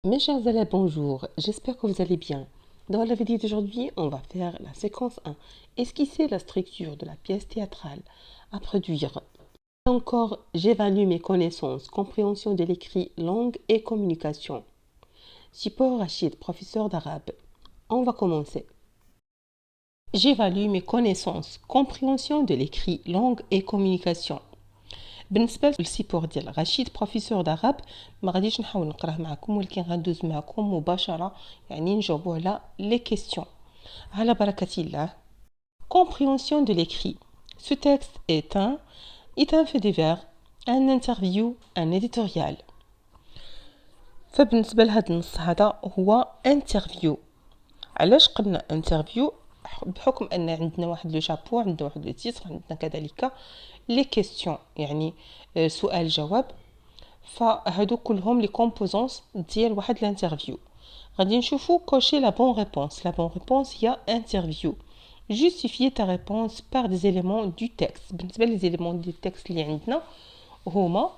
Mes chers élèves, bonjour, j'espère que vous allez bien. Dans la vidéo d'aujourd'hui, on va faire la séquence 1, esquisser la structure de la pièce théâtrale à produire. Et encore, j'évalue mes connaissances, compréhension de l'écrit, langue et communication. Support Rachid, professeur d'arabe. On va commencer. J'évalue mes connaissances, compréhension de l'écrit, langue et communication. بالنسبه للسيبور ديال رشيد بروفيسور داراب ما غاديش نحاول نقراه معكم ولكن غندوز معكم مباشره يعني نجاوبوا على لي كيسيون على بركه الله. Compréhension de l'écrit. Ce texte est un fait divers, un interview, un éditorial. فبالنسبه لهذا النص هذا هو interview. علاش قلنا interview؟ بحكم ان عندنا واحد لو شابو، عندنا واحد لو تيتر، عندنا كذلك لي كيسيون يعني سؤال جواب، فهادو كلهم لي كومبوزونس ديال واحد الانترفيو. غادي نشوفو كوشي لا بون ريبونس. لا بون ريبونس هي انترفيو. justifier ta réponse par des éléments du texte. بالنسبه لي زيليمون دي التكست اللي عندنا هما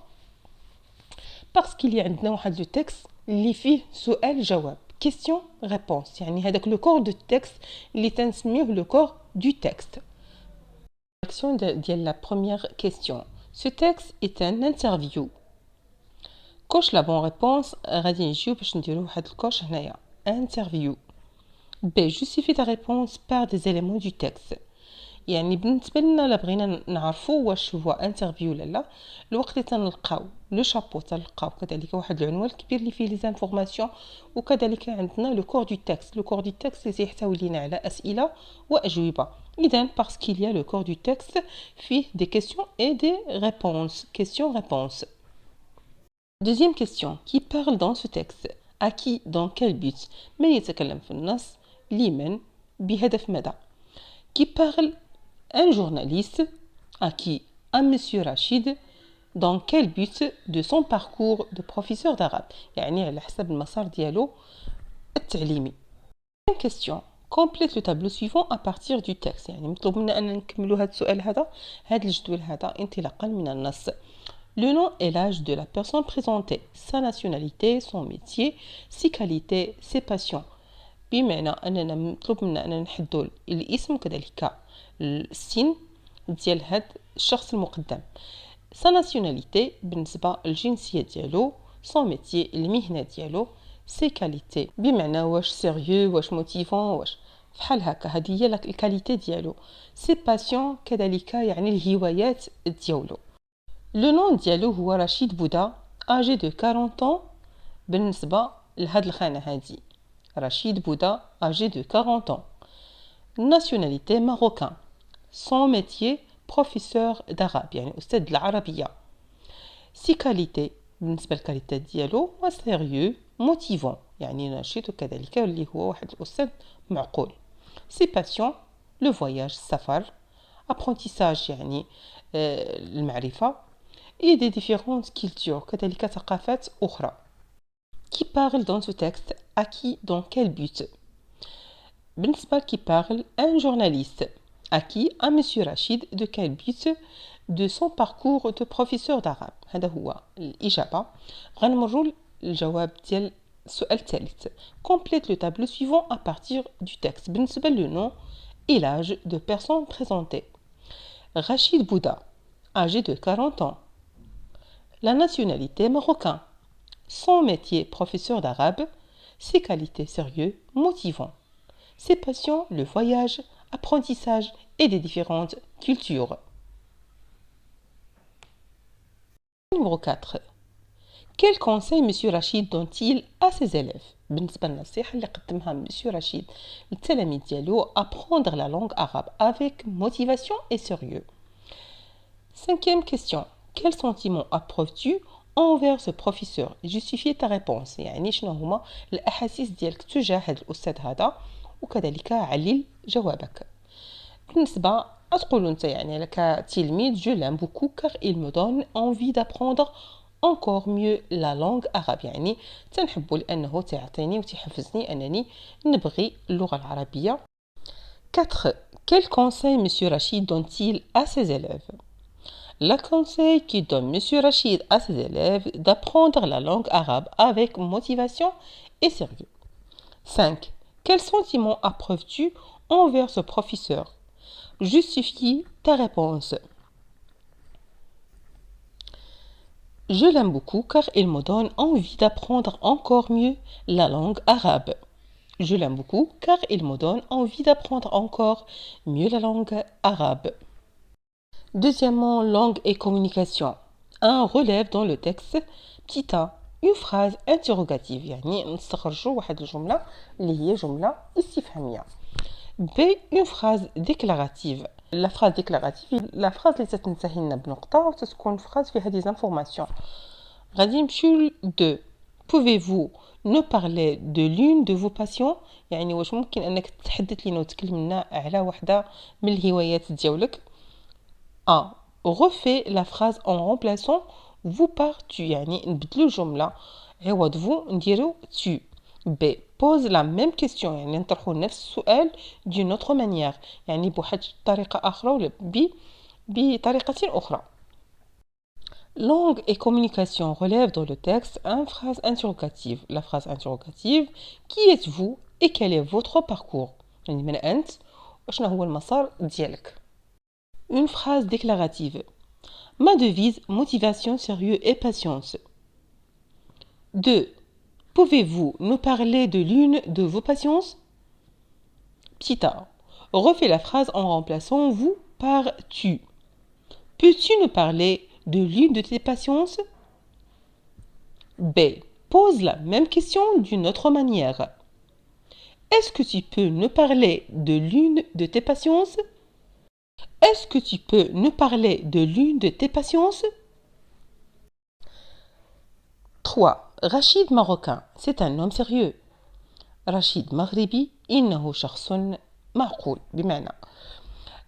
باسكو عندنا واحد لو تكست اللي فيه سؤال جواب question réponse، يعني هذاك لو كور دو تكست اللي تنسميوه لو كور دو تكست. Action de la première question. Ce texte est un interview. Coche la bonne réponse. غادي نجيو باش نديرو واحد الكوش هنايا. Interview. B. Justifie ta réponse par des éléments du texte. يعني بالنسبه لنا لا بغينا نعرفوا واش هو انترفيو ولا لا، الوقت اللي تنلقاو لو شابو تنلقاو كذلك واحد العنوان كبير اللي فيه لي زانفورماسيون، وكذلك عندنا لو كور دو تكست. لو كور دو تكست اللي يحتوي لينا على اسئله واجوبه. اذا parce qu'il y a le corps du texte فيه des questions et des réponses. Questions réponses. Deuxième question. Qui parle dans ce texte? À qui? Dans quel but? من يتكلم في النص؟ لمن؟ بهدف ماذا؟ Qui parle? Un journaliste. À qui? À monsieur Rachid. Dans quel but? De son parcours de professeur d'arabe، يعني على حسب المسار ديالو التعليمي. Question. Complète le tableau suivant à partir du texte. يعني مطلوب منا أن نكملوا هذا السؤال هذا، هذا الجدول هذا انطلاقا من النص. Le nom et l'âge de la personne présentée, sa nationalité, son métier, ses qualités, ses passions. بمعنى أننا مطلوب منا أن نحددوا الاسم كذلك السن ديال هاد الشخص المقدم. sa nationalité بالنسبة للجنسية ديالو. son métier المهنة ديالو. ses qualités بمعنى واش سيريو، واش موتيفون، واش فحال هكا، هذه هي الكاليتي ديالو. ses passions كذلك يعني الهوايات ديالو. le nom ديالو هو رشيد بودا، âgé de 40 ans. بالنسبة لهاد الخانة هذه رشيد بودا âgé de 40 ans. nationalité marocain. son métier professeur d'arabe يعني أستاذ العربية. ses qualités بالنسبة للكاليتي ديالو سيريو موتيفون يعني نشيط كذلك اللي هو واحد الأستاذ معقول. ses passions le voyage السفر. apprentissage يعني المعرفة. et des différentes cultures كذلك ثقافات أخرى. qui parle dans ce texte? À qui? Dans quel but? بالنسبة qui parle un journaliste. À qui? À monsieur Rachid. De quel but? De son parcours de professeur d'arabe. هذا هو الإجابة. غنمروا الجواب ديال السؤال الثالث. Complète le tableau suivant à partir du texte. بالنسبة le nom et l'âge de personnes présentées. Rachid Bouda, âgé de 40 ans. La nationalité marocain. Son métier professeur d'arabe. Ses qualités sérieux, motivants. Ses passions, le voyage, apprentissage et des différentes cultures. Numéro 4. Quel conseil M. Rachid donne-t-il à ses élèves? بالنسبة للنصيحة اللي قدمها M. Rachid للتلاميذ ديالو apprendre la langue arabe avec motivation et sérieux. Cinquième question. Quel sentiment approuves-tu envers ce professeur? Justifier ta réponse. يعني شنو هما الأحاسيس ديالك تجاه هذا الأستاذ هذا، وكذلك علل جوابك. بالنسبة تقولوا انت يعني كتلميذ je l'aime beaucoup car il me donne envie d'apprendre encore mieux la langue arabe، يعني تنحبه لأنه تعطيني وتحفزني أنني نبغي اللغة العربية. 4. Quel conseil M. Rachid donne-t-il à ses élèves? Le conseil qui donne Monsieur Rachid à ses élèves d'apprendre la langue arabe avec motivation et sérieux. 5. Quel sentiment approuves-tu envers ce professeur? Justifie ta réponse. Je l'aime beaucoup car il me donne envie d'apprendre encore mieux la langue arabe. Je l'aime beaucoup car il me donne envie d'apprendre encore mieux la langue arabe. Deuxièmement, langue et communication. Un relève dans le texte petit a une phrase interrogative يعني نستخرجوا واحد الجملة اللي هي جملة استفهامية. B, une phrase déclarative. La phrase déclarative, la phrase اللي تنتهي لنا بنقطة وتكون phrase فيها des informations. غادي نمشيو ل 2. Pouvez-vous nous parler de l'une de vos passions؟ يعني واش ممكن انك تحدث لينا وتكلم لنا على وحده من الهوايات ديالك؟ A. Refais la phrase en remplaçant vous par tu. يعني نبدلو الجملة عوض vous نديرو tu. B. Pose la même question. يعني نطرحو نفس السؤال d'une autre manière. يعني بواحد الطريقة أخرى ولا بطريقة أخرى. Langue et communication relève dans le texte une phrase interrogative. La phrase interrogative, qui êtes-vous et quel est votre parcours? يعني من أنت وشنو هو المسار ديالك. Une phrase déclarative. Ma devise, motivation, sérieux et patience. 2. Pouvez-vous nous parler de l'une de vos patiences? Petit a. Refais la phrase en remplaçant vous par tu. Peux-tu nous parler de l'une de tes patiences? B. Pose la même question d'une autre manière. Est-ce que tu peux nous parler de l'une de tes patiences? Est-ce que tu peux nous parler de l'une de tes patiences? 3. Rachid marocain, c'est un homme sérieux. Rachid maghribi, إنه شخص معقول. بمعنى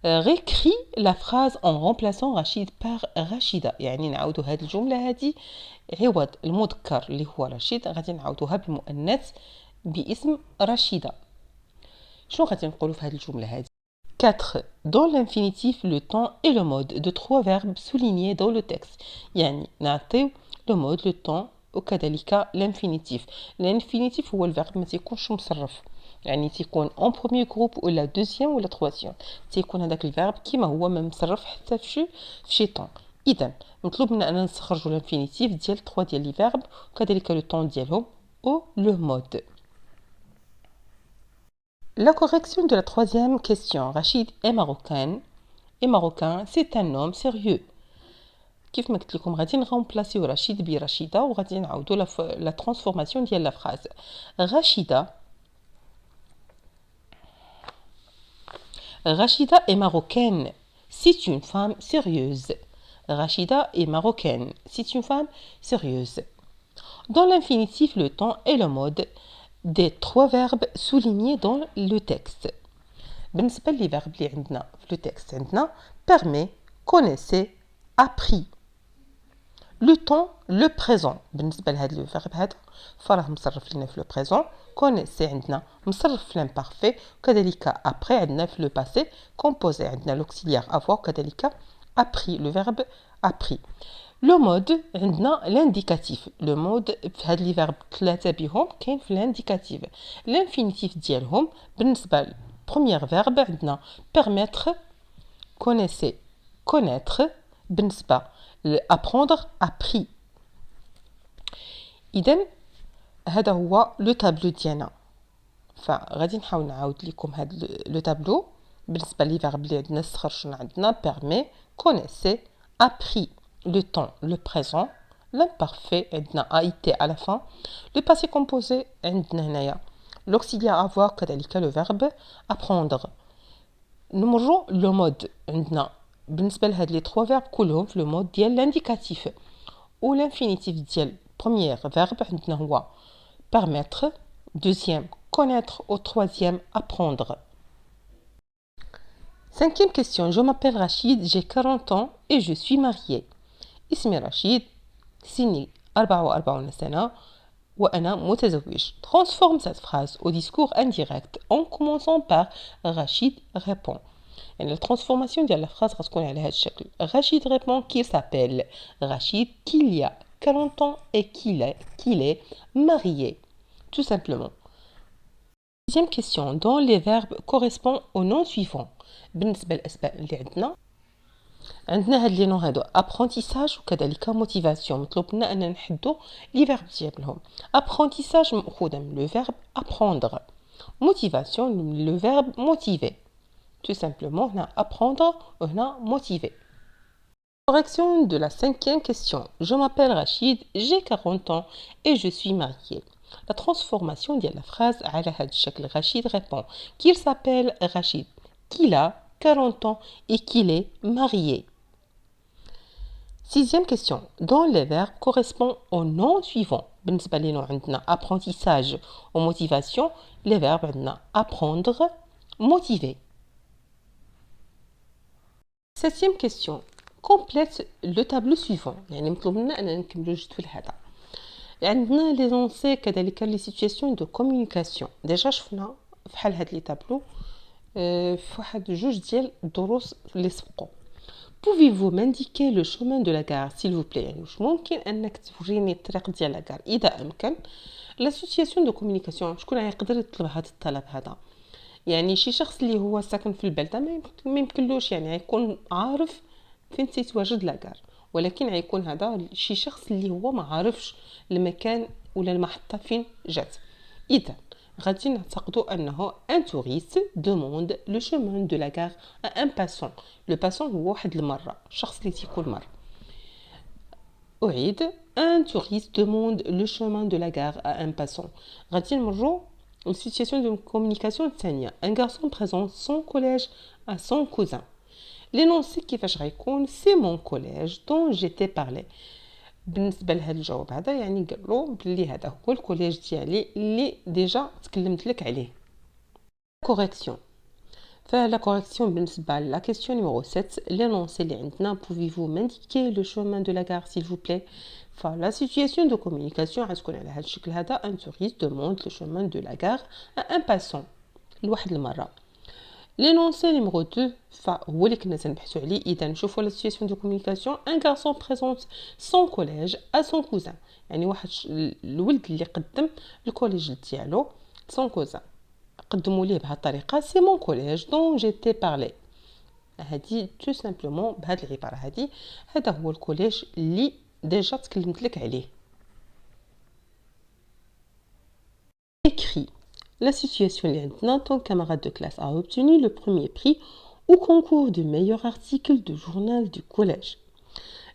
récris la phrase en remplaçant Rachid par Rachida. يعني نعاودو هاد الجملة هادي عوض المذكر اللي هو رشيد غادي نعاودوها بالمؤنث باسم رشيدة. شنو غادي نقولو في هاد الجملة هادي؟ 4. Dans l'infinitif, le temps et le mode de trois verbes soulignés dans le texte. يعني نعطيو le mode, le temps وكذلك l'infinitif. L'infinitif هو الفيرب ما تيكونش مصرف. يعني تيكون en premier groupe ولا deuxième ولا troisième. تيكون هذاك الفيرب كيما هو ما مصرف حتى في شي طون. إذا مطلوب منا أننا نستخرجوا الانفينيتيف ديال 3 ديال لي فيرب وكذلك لو طون ديالهم و لو مود. La correction de la troisième question. Rachid est marocain. Et marocain, c'est un homme sérieux. كيف ما قلت لكم غادي نغومبلاسيو رشيد برشيدة وغادي نعاودو لا ترانسفورماسيون ديال لا فراز. Rachida est marocaine. C'est une femme sérieuse. Rachida est marocaine. C'est une femme sérieuse. Dans l'infinitif, le temps est le mode des 3 verbes soulignés dans le texte. بالنسبة لي verbe اللي عندنا في le texte عندنا permet, connaissez, appris. Le temps, le présent. بالنسبة لهذا le verbe هذا فراه مصرف لنا في le présent. connaissez عندنا مصرف في l'imparfait. وكذلك après عندنا في le passé composé عندنا l'auxiliaire avoir. وكذلك appris, le verbe appris. Le mode عندنا l'indicatif. Le mode في هاد لي verbe 3 بهم كاين في l'indicatif. L'infinitif ديالهم بالنسبة premier verbe عندنا permettre, connaissez, connaître. بالنسبة apprendre, appris. إذن هذا هو لو تابلو ديالنا. فغادي نحاول نعاود لكم هذا لو تابلو بالنسبة لي verbe اللي عندنا استخرجنا عندنا permet, connaissez, appris. Le temps, le présent, l'imparfait عندنا a été à la fin. Le passé composé عندنا هنايا l'auxiliaire avoir كذلك le verbe apprendre. نمروا لو مود عندنا بالنسبة لهاد لي 3 verbes كلهم في لو مود ديال l'indicatif. و l'infinitif ديال premier verbe عندنا هو permettre, deuxième connaître ou troisième apprendre. 5e question. Je m'appelle Rachid, j'ai 40 ans et je suis marié. اسمي رشيد سني 44 سنة وأنا متزوج. Transforme cette phrase au discours indirect en commençant par Rachid répond. يعني la transformation ديال la phrase غتكون على هذا الشكل. Rachid répond qu'il s'appelle Rachid, qu'il y a 40 ans et qu'il est marié. Tout simplement. Deuxième question. Dans les verbes correspond au nom suivant. بالنسبة للأسماء اللي عندنا هاد لي نون هادو apprentissage وكذلك motivation. مطلوب لنا أن نحدو لي فيرب ديالهم. apprentissage مأخوذة من le verbe apprendre. motivation le verbe motiver. Tout simplement, on a apprendre, on a motiver. Correction de la cinquième question. Je m'appelle Rachid, j'ai 40 ans et je suis marié. La transformation de la phrase على هذا الشكل. Rachid répond qu'il s'appelle Rachid, qu'il a 40 ans et qu'il est marié. Sixième question. Dans les verbes correspond au nom suivant. بالنسبة لنا عندنا apprentissage ou motivation. Les verbes عندنا apprendre, motiver. Septième question. Complète le tableau suivant. يعني مطلوب لنا أن نكملوا الجدول هذا. عندنا لي زونسي كذلك لي سيتوياسيون دو كومونيكاسيون. ديجا شفنا في حال هاد لي تابلو في واحد جوج ديال الدروس اللي سبقوا. Pouvez-vous m'indiquer le chemin de la gare s'il vous plaît؟ يعني واش ممكن انك توريني الطريق ديال لاكار اذا امكن. لا سيتوياسيون دو كومونيكاسيون شكون يقدر يطلب هذا الطلب هذا؟ يعني شي شخص اللي هو ساكن في البلده ما يمكنلوش يعني يكون عارف فين تتواجد لاكار، ولكن غيكون هذا شي شخص اللي هو ما عارفش المكان ولا المحطه فين جات. اذا غادي نعتقدوا انه ان touriste demande le chemin de la gare à un passant. le passant هو واحد المره، الشخص اللي تيكون مر. اعيد un touriste demande le chemin de la gare à un passant. غادي نمروا السيتوياسيون دو كومونيكاسيون الثانيه. un garçon présente son collège à son cousin. l'énoncé كيفاش غيكون سي مون كوليج دون جيتي بارلي. بالنسبه لهذا الجواب هذا يعني قال له بلي هذا هو الكوليج ديالي اللي ديجا تكلمت لك عليه. كوريكسيون. فلا كوريكسيون بالنسبه لا كيسيون نيميرو 7 l'énoncé اللي عندنا pouvez-vous m'indiquer le chemin de la gare s'il vous plaît. فلا سيتوياسيون دو كومونيكاسيون غتكون على هذا الشكل هذا. un touriste demande le chemin de la gare à un passant لواحد المره. l'énoncé numéro 2 فهو اللي كنا تنبحثوا عليه. اذا نشوفوا لا سيتوياسيون دو كومونيكاسيون un garçon présente son collège à son cousin. يعني واحد الولد اللي قدم الكوليج ديالو son cousin قدموا ليه بهذه الطريقه سي مون كوليج دون جيتي بارلي. هذه تو سامبلومون بهذه العباره هذه هذا هو الكوليج اللي ديجا تكلمت لك عليه. écrit. La situation اللي عندنا ton camarade de classe a obtenu le premier prix au concours du meilleur article de journal du collège.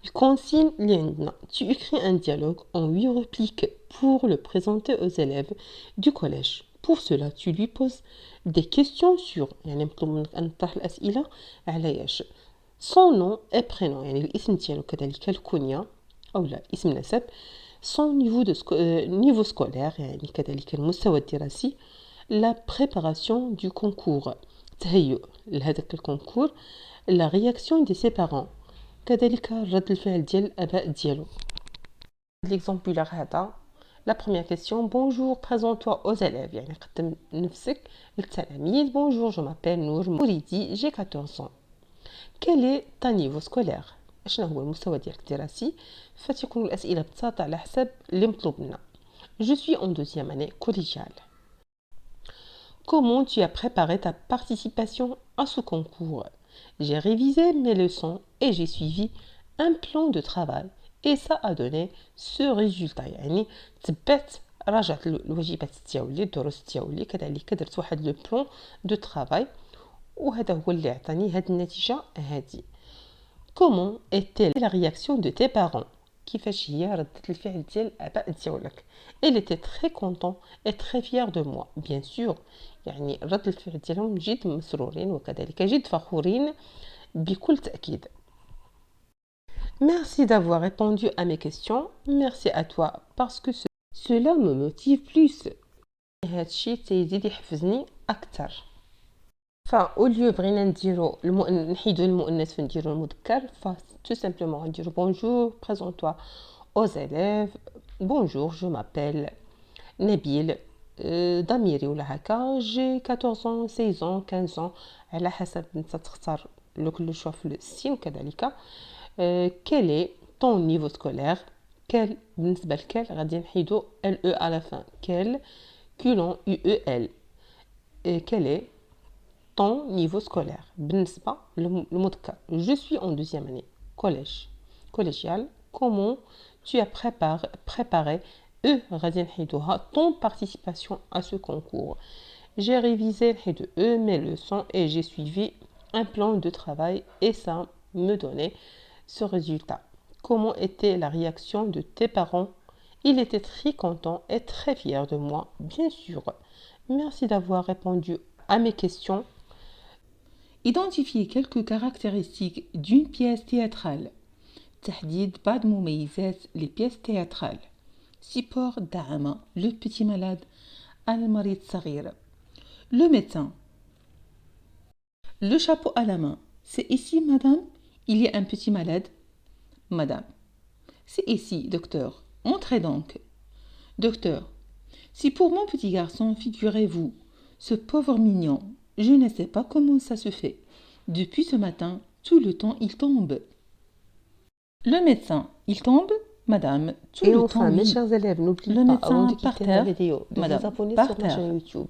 الconsigne اللي عندنا tu écris un dialogue en 8 répliques pour le présenter aux élèves du collège. Pour cela tu lui poses des questions sur يعني مطلوب منك أن تطرح الأسئلة على ياش son nom et prénom يعني الاسم ديالو كذلك الكنية أو لا اسم نسب son niveau scolaire يعني كذلك المستوى الدراسي la préparation du concours تهيؤ لهذاك الكونكور la réaction de ses parents كذلك رد الفعل ديال الآباء ديالو. l'exemplaire هذا la première question bonjour présente-toi aux élèves يعني قدم نفسك للتلاميذ. bonjour je m'appelle Nour Mouridi j'ai 14 ans. quel est ton niveau scolaire؟ شنو هو المستوى ديالك الدراسي؟ فتكون الأسئلة ببساطة على حسب اللي مطلوب لنا. je suis en deuxième année collégiale. comment tu as préparé ta participation à ce concours؟ j'ai révisé mes leçons et j'ai suivi un plan de travail et ça a donné ce résultat. يعني تبعت راجعت الواجبات ديالي الدروس ديالي كذلك درت واحد لو بلان دو ترافاي وهذا هو اللي عطاني هاد النتيجه هذه. comment était la réaction de tes parents؟ كيفاش هي ردة الفعل ديال الآباء ديالك؟ elle était très content et très fière de moi bien sûr يعني رد الفعل ديالهم جد مسرورين وكذلك جد فخورين بكل تأكيد. merci d'avoir répondu à mes questions. merci à toi parce que cela me motive plus. هادشي تيزيد يحفزني أكثر. فأوليو بغينا نديرو نحيدو المؤنث ونديرو المذكر tout simplement نديرو bonjour présente-toi aux élèves. bonjour je m'appelle Nabil ضميري ولا هكا جي 14 ans 16 ans 15 ans على حسب انت تختار لكل شوف في السن كذلك. quel est ton niveau scolaire quel بالنسبه لكل غادي نحيدو ال e à la fin quel culon u e l quel est ton niveau scolaire بالنسبه للمذكر je suis en deuxième année collège collégial comment tu as préparé غادي نحيدوها ton participation à ce concours j'ai révisé mes leçons et j'ai suivi un plan de travail et ça me donnait ce résultat. Comment était la réaction de tes parents? Il était très content et très fier de moi, bien sûr. Merci d'avoir répondu à mes questions. Identifiez quelques caractéristiques d'une pièce théâtrale. تحديد بعض مميزات les pièces théâtrales. Support دعم le petit malade المريض الصغير. Le médecin. Le chapeau à la main. C'est ici, madame. Il y a un petit malade. Madame. C'est ici, docteur. Entrez donc. Docteur. Si pour mon petit garçon, figurez-vous, ce pauvre mignon, je ne sais pas comment ça se fait. Depuis ce matin, tout le temps, il tombe. Le médecin. Il tombe, madame. Tout Et le enfin, temps, mes oui. chers élèves, n'oubliez Le pas, médecin avant de par quitter la terre, vidéo, de madame, vous abonner par sur ma terre. chaîne YouTube.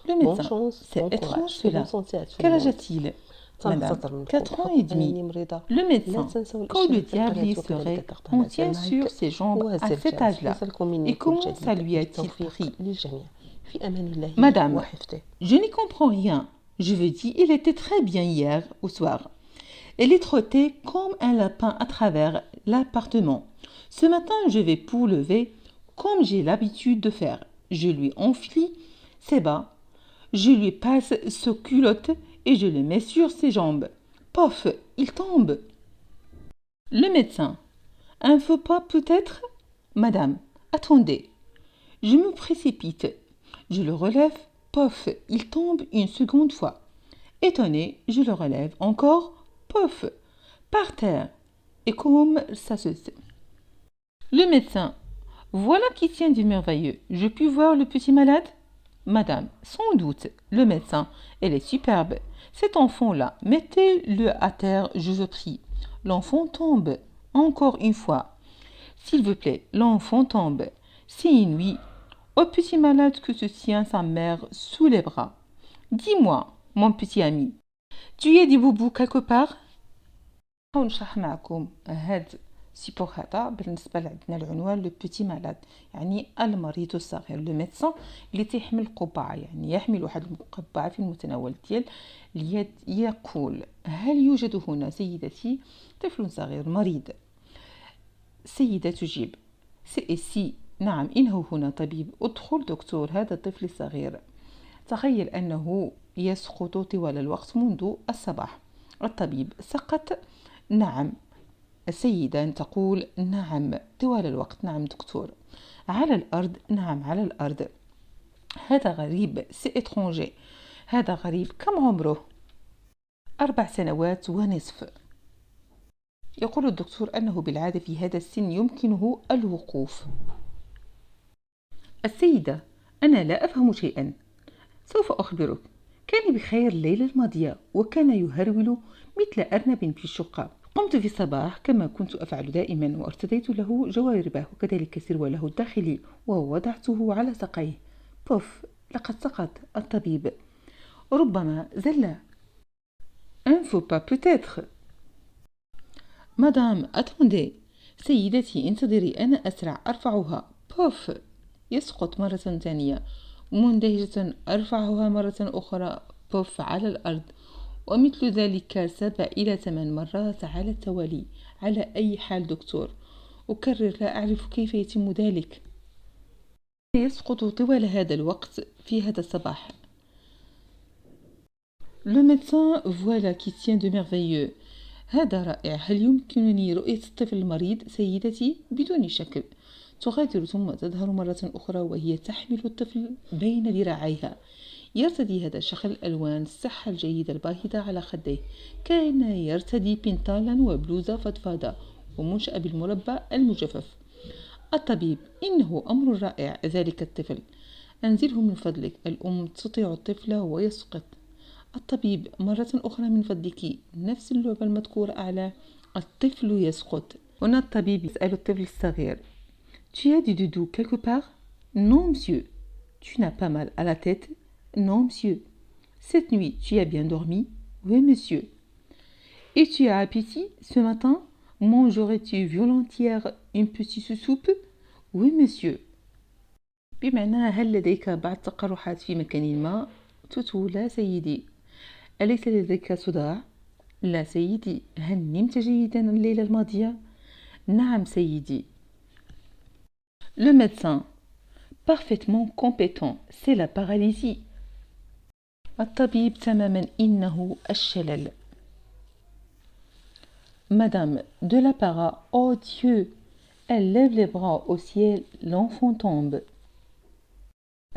Le Bonne médecin. chance, C'est bon étrange courage, cela. bonne santé à tout Quel le âge monde. a-t-il? تنتظر Madame, منكم 4 ans حقكم et demi. أنني مريضة. Le لا médecin. تنسوا Quand le الاشتراك في diable y القناة serait, وكذلك on القناة tient المايك sur ses jambes à وزر cet âge-là. يوصلكم مني Et كل comment ça جديد lui a-t-il بالتوفيق pris? للجميع في أمان الله Madame, وحفظه. je n'y comprends rien. Je veux dire, il était très bien hier au soir. Elle est trottée comme un lapin à travers l'appartement. Ce matin, je vais pour lever, comme j'ai l'habitude de faire. Je lui enfile ses bas, je lui passe ce culotte et je le mets sur ses jambes. Pof, il tombe. Le médecin. Un faux pas peut-être? Madame, attendez. Je me précipite. Je le relève. Pof, il tombe une seconde fois. Étonné, je le relève encore. Pof, par terre. Et comme ça se sait. Le médecin. Voilà qui tient du merveilleux. Je puis voir le petit malade? Madame, sans doute. Le médecin. Elle est superbe. Cet enfant-là, mettez-le à terre, je vous prie. L'enfant tombe. Encore une fois. S'il vous plaît, l'enfant tombe. C'est inouï. Au petit malade que se tient sa mère sous les bras. Dis-moi, mon petit ami, tu y as des boubous quelque part? نشرح معكم هاد السيبور هذا بالنسبه لعندنا العنوان لو بيتي مالاد يعني المريض الصغير لو ميدسان اللي تيحمل قبعه يعني يحمل واحد القبعه في المتناول ديال اليد يقول هل يوجد هنا سيدتي طفل صغير مريض سيدة تجيب سي نعم إنه هنا طبيب ادخل دكتور هذا الطفل الصغير تخيل أنه يسقط طوال الوقت منذ الصباح الطبيب سقط نعم السيدة تقول نعم طوال الوقت نعم دكتور على الأرض نعم على الأرض هذا غريب سي إترونجي هذا غريب كم عمره 4 سنوات ونصف يقول الدكتور أنه بالعادة في هذا السن يمكنه الوقوف السيدة أنا لا أفهم شيئا سوف أخبرك كان بخير الليلة الماضية وكان يهرول مثل أرنب في الشقة قمت في الصباح كما كنت أفعل دائما وارتديت له جواربه وكذلك سرواله الداخلي ووضعته على ساقيه بوف لقد سقط الطبيب ربما زل un faux pas peut-être مدام attendez سيدتي انتظري أنا أسرع أرفعها بوف يسقط مرة ثانية مندهشة أرفعها مرة أخرى بوف على الأرض ومثل ذلك 7 إلى 8 مرات على التوالي على أي حال دكتور أكرر لا أعرف كيف يتم ذلك يسقط طوال هذا الوقت في هذا الصباح Le médecin voilà qui tient de merveilleux هذا رائع هل يمكنني رؤية الطفل المريض سيدتي بدون شك تغادر ثم تظهر مرة أخرى وهي تحمل الطفل بين ذراعيها يرتدي هذا الشخص الألوان الصحة الجيدة الباهظة على خديه كان يرتدي بنطالا وبلوزة فضفاضة ومنشأ بالمربع المجفف الطبيب إنه أمر رائع ذلك الطفل أنزله من فضلك. الأم تطيع الطفل ويسقط. الطبيب: مرة أخرى من فضلك، نفس اللعبة المذكورة أعلى. الطفل يسقط. هنا الطبيب يسأل الطفل الصغير: Tu as du doudou quelque part? Non, monsieur. Tu n'as pas mal à la tête? Non, monsieur. Cette nuit, tu as bien dormi? Oui, monsieur. Et tu as appétit ce matin? Mangerais-tu volontiers une petite soupe? Oui, monsieur. بمعنى هل لديك بعض تقرحات في مكان ما؟ توتو: لا سيدي. أليس لديك صداع؟ لا سيدي. هل نمت جيدا الليلة الماضية؟ نعم سيدي. Le médecin: parfaitement compétent, c'est la paralysie. الطبيب: تماما إنه الشلل. Madame de la para: oh Dieu. Elle lève les bras au ciel, l'enfant tombe.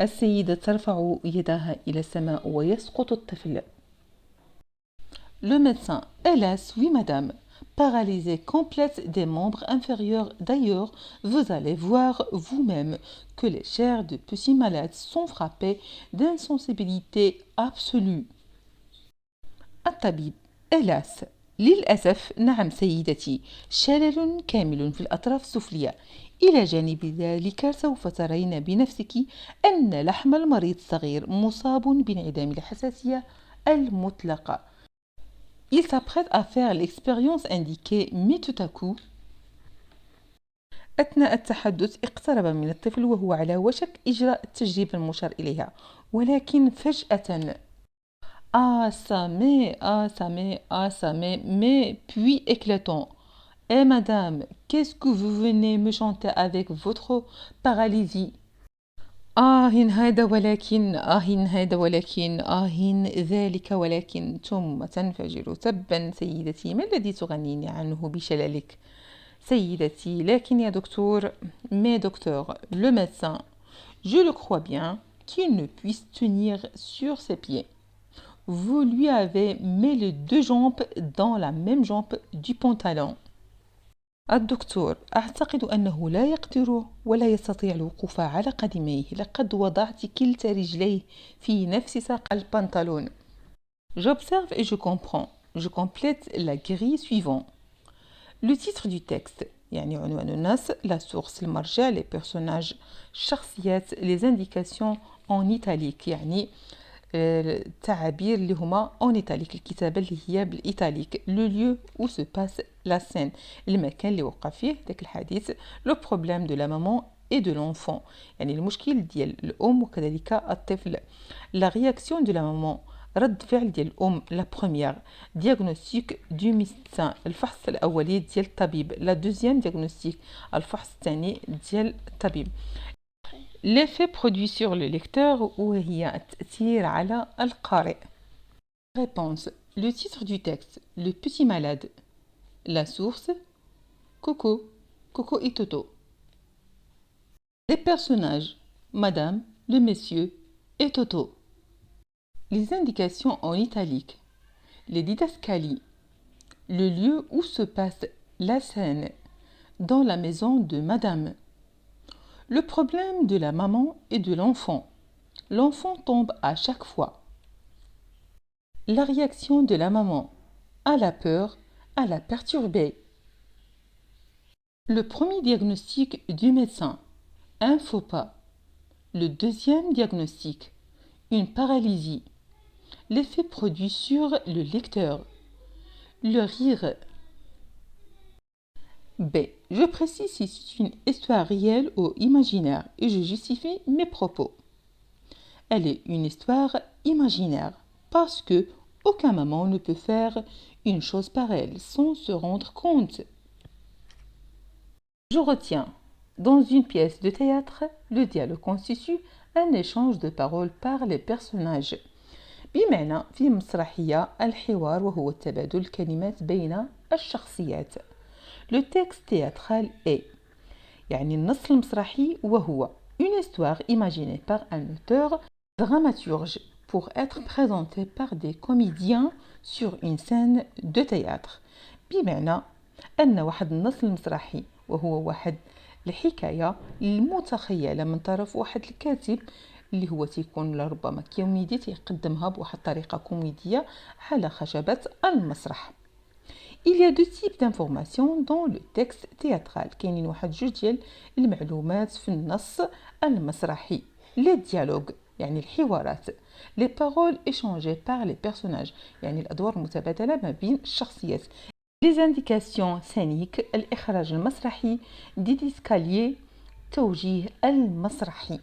السيدة ترفع يدها إلى السماء ويسقط الطفل. Le médecin: hélas, oui madame. Paralysée complète des membres inférieurs. D'ailleurs, vous allez voir vous-même que les chairs de petits malades sont frappées d'insensibilité absolue. الطبيب: hélas. للأسف نعم سيدتي، شلل كامل في الأطراف السفلية. إلى جانب ذلك سوف ترين بنفسك أن لحم المريض الصغير مصاب بانعدام الحساسية المطلقة. Il s'apprête à faire l'expérience indiquée, mais tout à coup أثناء التحدث اقترب من الطفل وهو على وشك إجراء التجربة المشار إليها، ولكن فجأة assamé, mais puis éclatant. Eh madame, qu'est-ce que vous venez me chanter avec votre paralysie? هذا ولكن هذا ولكن ذلك ولكن. ثم تنفجر: تبا سيدتي، ما الذي تغنيني عنه بشللك؟ سيدتي: لكن يا دكتور. Mais docteur, le médecin: je le crois bien qu'il ne puisse tenir sur ses pieds. Vous lui avez mis les deux jambes dans la même jambe du pantalon. الدكتور: أعتقد أنه لا يقدر ولا يستطيع الوقوف على قدميه. لقد وضعت كلتا رجليه في نفس ساق البنطلون. J'observe et je comprends. Je complète la grille suivante. Le titre du texte يعني عنوان النص، la source المرجع، les personnages شخصيات، les indications en italique يعني التعابير اللي هما en italique، الكتابة اللي هي بالإيطاليك. le lieu où se passe la scène، المكان اللي وقع فيه ذاك الحديث. le problème de la maman et de l'enfant يعني المشكل ديال الأم وكذلك الطفل. la réaction de la maman، رد فعل ديال الأم. la première diagnostic du médecin، الفحص الأولي ديال الطبيب. la deuxième diagnostic، الفحص الثاني ديال الطبيب. L'effet produit sur le lecteur وهي التأثير على القارئ. Réponse. Le titre du texte: Le petit malade. La source: Coco et Toto. Les personnages: Madame, le monsieur et Toto. Les indications en italique: les didascalies, le lieu où se passe la scène, dans la maison de Madame. Le problème de la maman et de l'enfant. L'enfant tombe à chaque fois. La réaction de la maman: à la peur, à la perturber. Le premier diagnostic du médecin: un faux pas. Le deuxième diagnostic: une paralysie. L'effet produit sur le lecteur: le rire. B. Je précise si c'est une histoire réelle ou imaginaire et je justifie mes propos. Elle est une histoire imaginaire parce que aucun maman ne peut faire une chose pareille sans se rendre compte. Je retiens. Dans une pièce de théâtre, le dialogue constitue un échange de paroles par les personnages. بمعنى في مسرحية الحوار وهو تبادل الكلمات بين الشخصيات. Le texte théâtral est يعني النص المسرحي وهو une histoire imaginée par un auteur dramaturge pour être présentée par des comédiens sur une scène de théâtre. بمعنى أن واحد النص المسرحي وهو واحد الحكاية المتخيلة من طرف واحد الكاتب اللي هو تيكون لربما كوميدي تيقدمها بواحد الطريقة كوميدية على خشبة المسرح. Il y a deux types d'informations dans le texte théâtral. كاينين واحد جوج ديال المعلومات في النص المسرحي. Les dialogues يعني الحوارات. Les paroles échangées par les personnages يعني الأدوار المتبادلة ما بين الشخصيات. Les indications scéniques الإخراج المسرحي. Didascalier توجيه المسرحي.